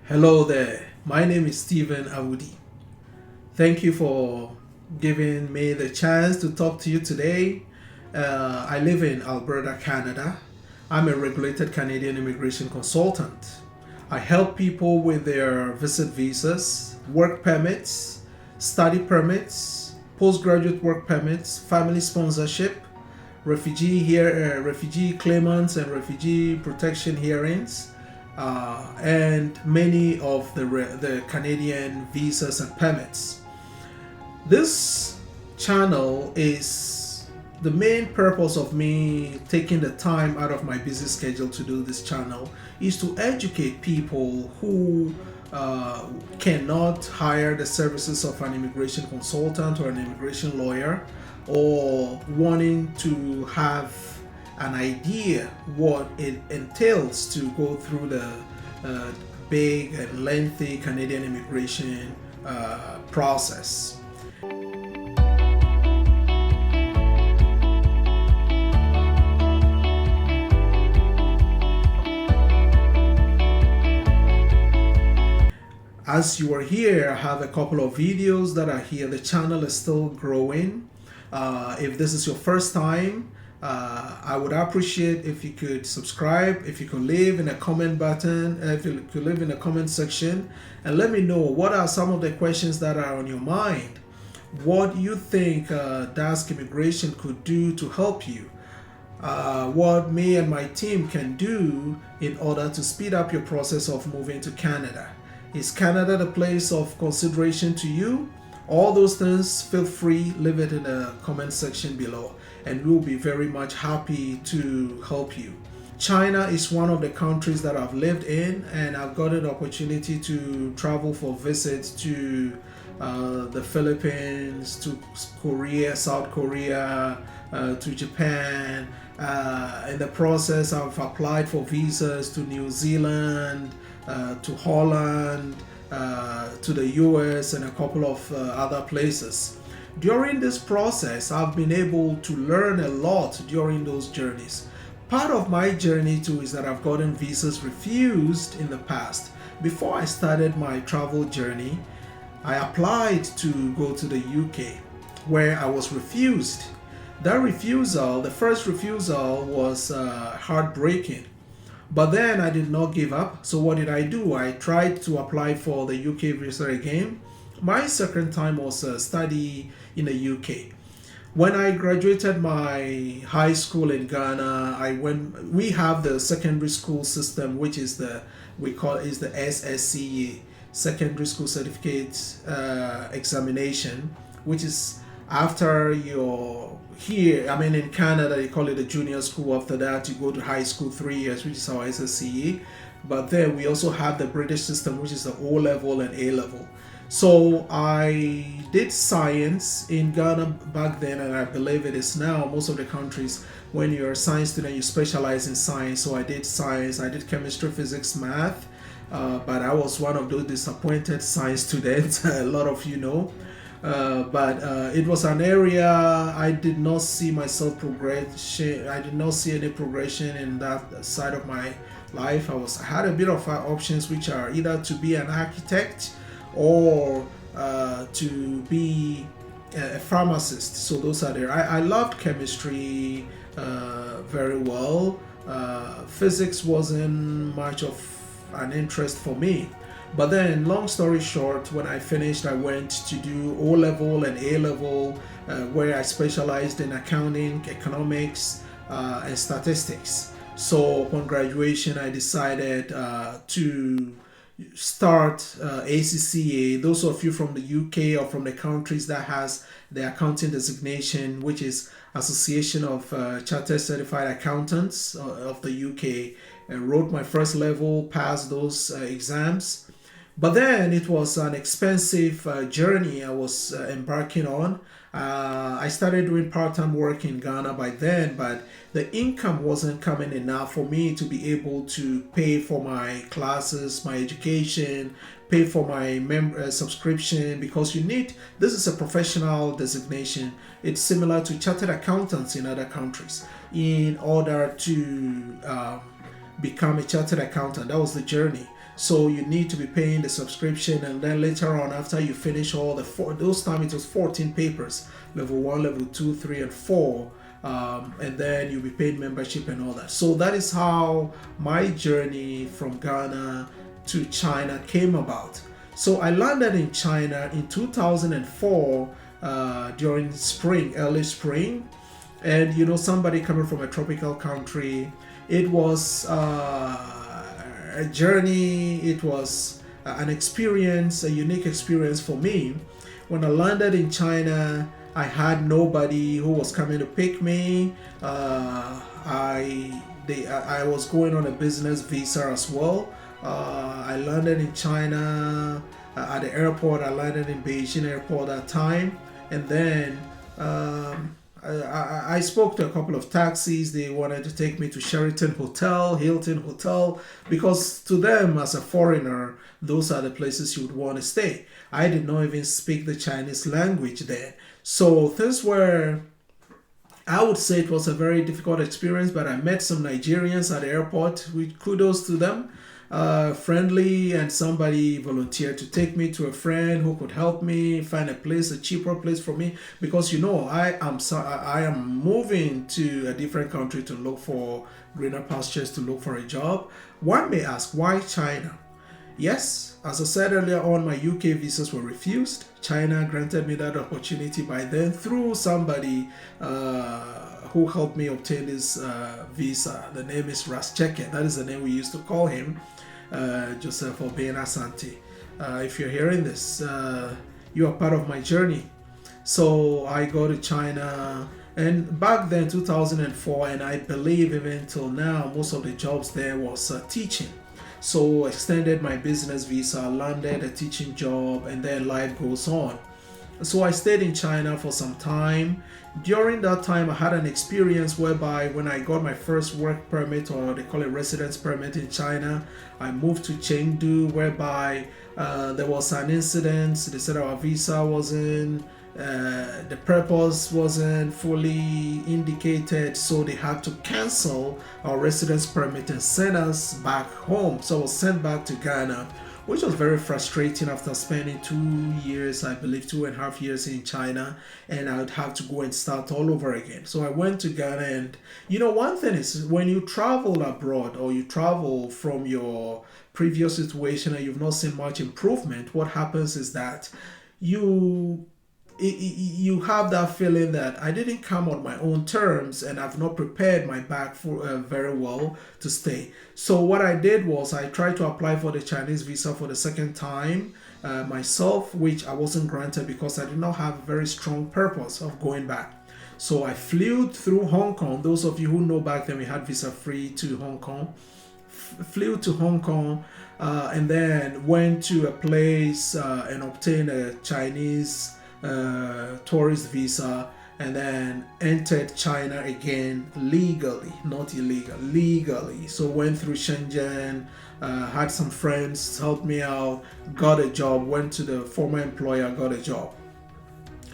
Hello there, my name is Stephen Awudi. Thank you for giving me the chance to talk to you today. I live in Alberta, Canada. I'm a regulated Canadian immigration consultant. I help people with their visit visas, work permits, study permits, postgraduate work permits, family sponsorship, refugee claimants and refugee protection hearings, and many of the Canadian visas and permits. This channel is the main purpose of me taking the time out of my busy schedule to do this channel is to educate people who cannot hire the services of an immigration consultant or an immigration lawyer, or wanting to have an idea what it entails to go through the big and lengthy Canadian immigration process. As you are here, I have a couple of videos that are here. The channel is still growing. If this is your first time, I would appreciate if you could subscribe, if you could leave in a comment button, if you could leave in the comment section, and let me know what are some of the questions that are on your mind. What you think Dask Immigration could do to help you. What me and my team can do in order to speed up your process of moving to Canada. Is Canada the place of consideration to you? All those things, feel free, leave it in the comment section below, and we'll be very much happy to help you. China is one of the countries that I've lived in, and I've got an opportunity to travel for visits to the Philippines, to Korea, South Korea, to Japan. In the process, I've applied for visas to New Zealand, to Holland, to the US, and a couple of other places. During this process, I've been able to learn a lot during those journeys. Part of my journey too is that I've gotten visas refused in the past. Before I started my travel journey, I applied to go to the UK, where I was refused. That refusal, the first refusal, was heartbreaking. But then I did not give up. So what did I do? I tried to apply for the UK visa again. My second time was study in the UK. When I graduated my high school in Ghana, we have the secondary school system, which is the SSCE, Secondary School Certificate Examination, which is after your here, in Canada, they call it a junior school. After that, you go to high school 3 years, which is our SSCE. But then we also have the British system, which is the O level and A level. So I did science in Ghana back then, and I believe it is now. Most of the countries, when you're a science student, you specialize in science. So I did science, I did chemistry, physics, math. But I was one of those disappointed science students, a lot of you know. But it was an area I did not see myself progression. I did not see any progression in that side of my life. I had a bit of options, which are either to be an architect or to be a pharmacist. So those are there. I loved chemistry very well. Physics wasn't much of an interest for me. But then, long story short, when I finished, I went to do O level and A level, where I specialized in accounting, economics, and statistics. So upon graduation, I decided to start ACCA. Those of you from the UK or from the countries that has the accounting designation, which is Association of Chartered Certified Accountants of the UK, wrote my first level, passed those exams. But then it was an expensive journey I was embarking on. I started doing part-time work in Ghana by then, but the income wasn't coming enough for me to be able to pay for my classes, my education, pay for my subscription, because this is a professional designation. It's similar to chartered accountants in other countries. In order to become a chartered accountant, that was the journey. So you need to be paying the subscription, and then later on, after you finish all the those time it was 14 papers, level 1, level 2, 3, and 4. And then you'll be paid membership and all that. So that is how my journey from Ghana to China came about. So I landed in China in 2004 during spring, early spring. And somebody coming from a tropical country, it was a journey, it was an experience, a unique experience for me. When I landed in China, I had nobody who was coming to pick me. I was going on a business visa as well. I landed in China at the airport. I landed in Beijing airport at that time, and then I spoke to a couple of taxis. They wanted to take me to Sheraton Hotel, Hilton Hotel, because to them, as a foreigner, those are the places you would want to stay. I did not even speak the Chinese language there. So things were, I would say it was a very difficult experience, but I met some Nigerians at the airport, with kudos to them. Friendly, and somebody volunteered to take me to a friend who could help me find a place, a cheaper place for me, because I am moving to a different country to look for greener pastures, to look for a job. One may ask, why China? Yes, as I said earlier on, my UK visas were refused. China granted me that opportunity by then through somebody who helped me obtain this visa. The name is Rascheke. That is the name we used to call him, Joseph Obena Santi. If you're hearing this, you are part of my journey. So I go to China, and back then, 2004, and I believe even till now, most of the jobs there was teaching. So extended my business visa, landed a teaching job, and then life goes on. So I stayed in China for some time. During that time, I had an experience whereby when I got my first work permit, or they call it residence permit in China, I moved to Chengdu, whereby there was an incident. They said our visa wasn't, the purpose wasn't fully indicated, so they had to cancel our residence permit and send us back home. So I was sent back to Ghana, which was very frustrating after spending 2 years, I believe 2.5 years in China, and I would have to go and start all over again. So I went to Ghana, and one thing is, when you travel abroad or you travel from your previous situation and you've not seen much improvement, what happens is that you have that feeling that I didn't come on my own terms, and I've not prepared my bag for very well to stay. So what I did was I tried to apply for the Chinese visa for the second time myself, which I wasn't granted because I did not have a very strong purpose of going back. So I flew through Hong Kong. Those of you who know, back then we had visa free to Hong Kong. Flew to Hong Kong and then went to a place and obtained a Chinese tourist visa, and then entered China again legally, not illegal, legally. So went through Shenzhen, had some friends help me out, got a job, went to the former employer, got a job.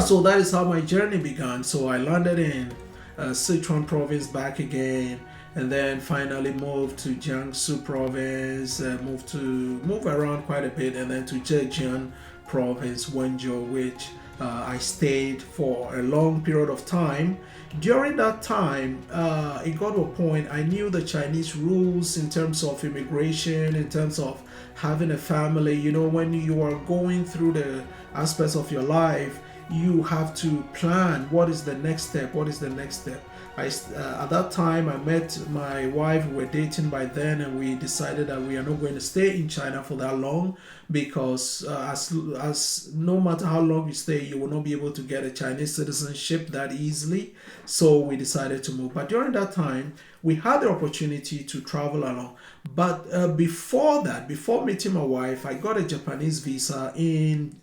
So that is how my journey began. So I landed in Sichuan province back again, and then finally moved to Jiangsu province, move around quite a bit, and then to Zhejiang province, Wenzhou, which I stayed for a long period of time. During that time, it got to a point I knew the Chinese rules in terms of immigration, in terms of having a family. When you are going through the aspects of your life, you have to plan what is the next step. At that time, I met my wife. We were dating by then, and we decided that we are not going to stay in China for that long, because as no matter how long you stay, you will not be able to get a Chinese citizenship that easily. So we decided to move. But during that time, we had the opportunity to travel along. But before that, before meeting my wife, I got a Japanese visa in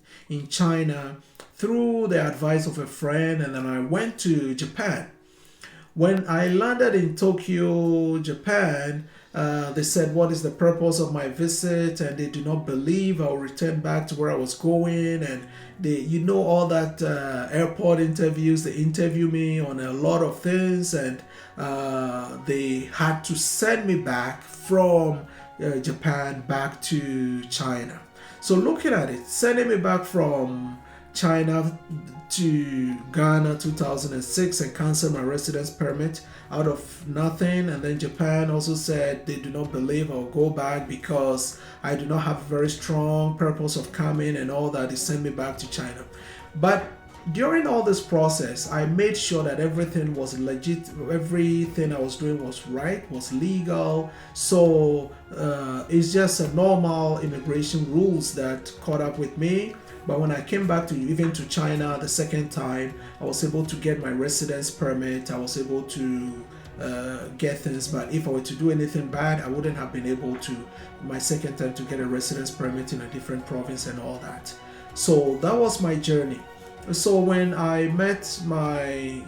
China through the advice of a friend, and then I went to Japan. When I landed in Tokyo, Japan, they said, what is the purpose of my visit? And they do not believe I'll return back to where I was going. And all that airport interviews, they interview me on a lot of things. And they had to send me back from Japan back to China. So looking at it, sending me back from China to Ghana 2006 and canceled my residence permit out of nothing. And then Japan also said they do not believe I'll go back because I do not have a very strong purpose of coming and all that. They sent me back to China. But during all this process, I made sure that everything was legit, everything I was doing was right, was legal. So it's just a normal immigration rules that caught up with me. But when I came back to even to China the second time, I was able to get my residence permit. I was able to get things. But if I were to do anything bad, I wouldn't have been able to, my second time, to get a residence permit in a different province and all that. So that was my journey. So when I met my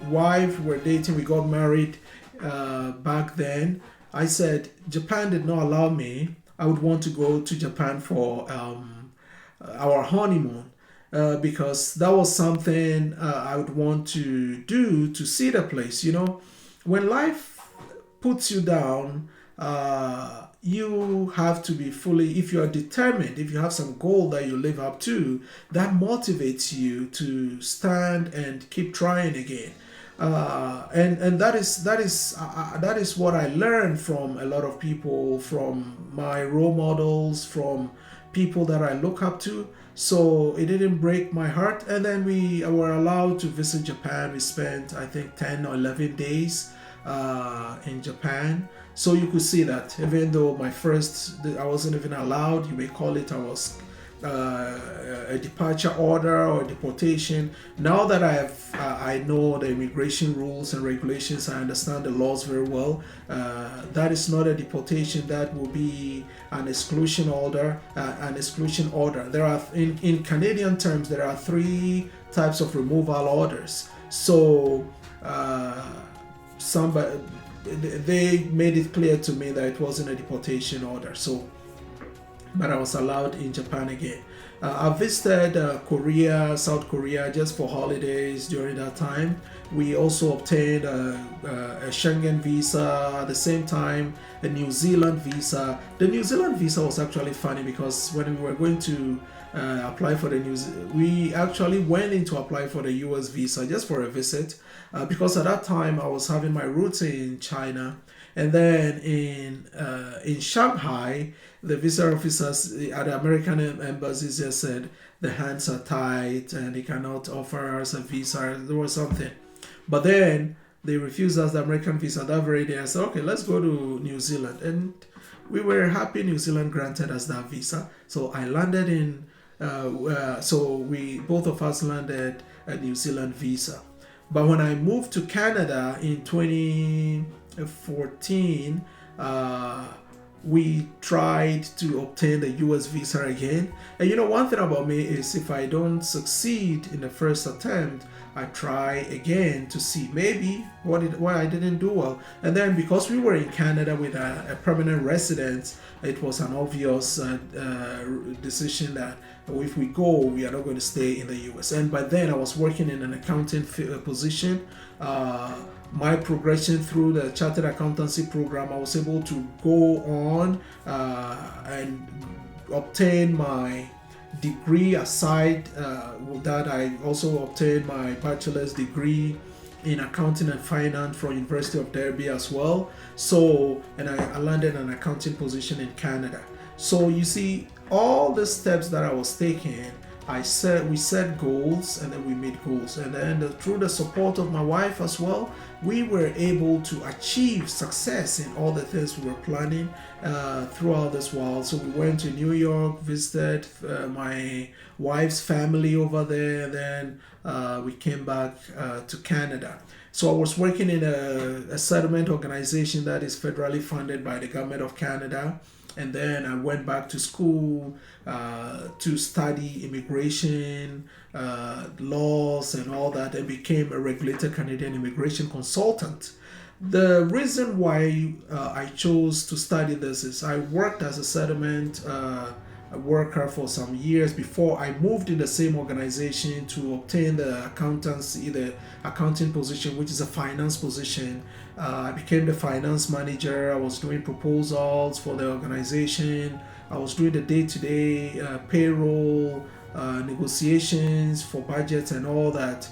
wife, we're dating, we got married back then. I said Japan did not allow me. I would want to go to Japan for our honeymoon because that was something I would want to do to see the place. You know, when life puts you down, you have to be fully, if you are determined, if you have some goal that you live up to, that motivates you to stand and keep trying again. And that is what I learned from a lot of people, from my role models, from people that I look up to. So it didn't break my heart. And then we were allowed to visit Japan. We spent, I think, 10 or 11 days in Japan. So you could see that even though I wasn't even allowed, you may call it, I was a departure order or deportation. Now that I know the immigration rules and regulations, I understand the laws very well. That is not a deportation. That will be an exclusion order. There are in Canadian terms there are 3 types of removal orders. So they made it clear to me that it wasn't a deportation order. So, but I was allowed in Japan again. I visited Korea, South Korea, just for holidays during that time. We also obtained a Schengen visa at the same time, a New Zealand visa. The New Zealand visa was actually funny because when we were going to apply for we actually went in to apply for the US visa just for a visit because at that time I was having my roots in China. And then in Shanghai, the visa officers at the American embassies just said the hands are tied and they cannot offer us a visa. There was something. But then they refused us the American visa that very day. I said, okay, let's go to New Zealand. And we were happy New Zealand granted us that visa. So I landed in, both of us landed a New Zealand visa. But when I moved to Canada in 2014, we tried to obtain the US visa again. And you know, one thing about me is if I don't succeed in the first attempt, I try again to see maybe why I didn't do well. And then because we were in Canada with a permanent residence, it was an obvious decision that if we go, we are not going to stay in the US. And by then I was working in an accounting position. My progression through the chartered accountancy program, I was able to go on and obtain my degree. Aside that, I also obtained my bachelor's degree in accounting and finance from University of Derby as well. So, and I landed an accounting position in Canada. So you see, all the steps that I was taking, we set goals and then we made goals, and then through the support of my wife as well, we were able to achieve success in all the things we were planning throughout this while. So we went to New York, visited my wife's family over there, and then we came back to Canada. So I was working in a settlement organization that is federally funded by the government of Canada. And then I went back to school to study immigration laws and all that, and became a regulated Canadian immigration consultant. The reason why I chose to study this is I worked as a settlement worker for some years before I moved in the same organization to obtain the accountancy, the accounting position, which is a finance position. I became the finance manager. I was doing proposals for the organization. I was doing the day-to-day payroll, negotiations for budgets and all that.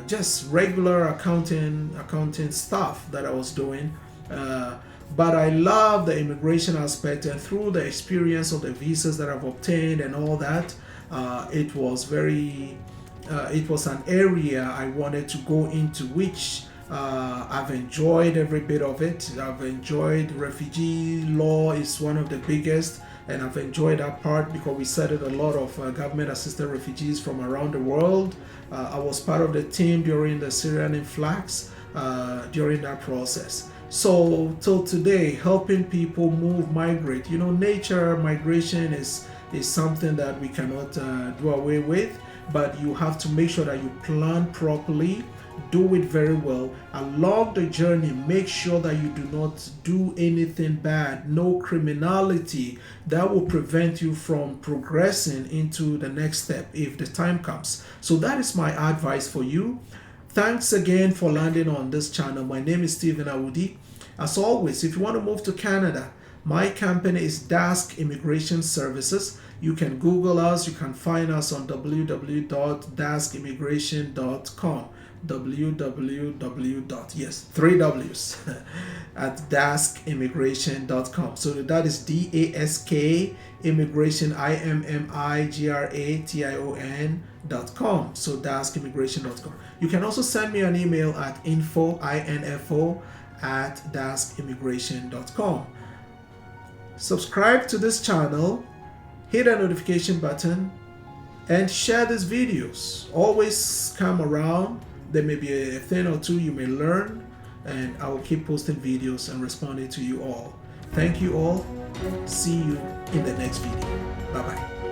Just regular accounting stuff that I was doing. But I love the immigration aspect, and through the experience of the visas that I've obtained and all that, it was an area I wanted to go into, which I've enjoyed every bit of it. I've enjoyed refugee law is one of the biggest, and I've enjoyed that part because we studied a lot of government assisted refugees from around the world. I was part of the team during the Syrian influx during that process. So till today, helping people move, migrate. Nature migration is something that we cannot do away with, but you have to make sure that you plan properly, do it very well. Along the journey, make sure that you do not do anything bad, no criminality that will prevent you from progressing into the next step if the time comes. So that is my advice for you. Thanks again for landing on this channel. My name is Stephen Awudi. As always, if you want to move to Canada, my company is Dask Immigration Services. You can Google us. You can find us on www.daskimmigration.com. Yes, 3 W's at daskimmigration.com. So that is DASK immigration, IMMIGRATION.com. So daskimmigration.com. You can also send me an email at info at daskimmigration.com. Subscribe to this channel, hit that notification button, and share these videos. Always come around. There may be a thing or two you may learn, and I will keep posting videos and responding to you all. Thank you all. See you in the next video. Bye-bye.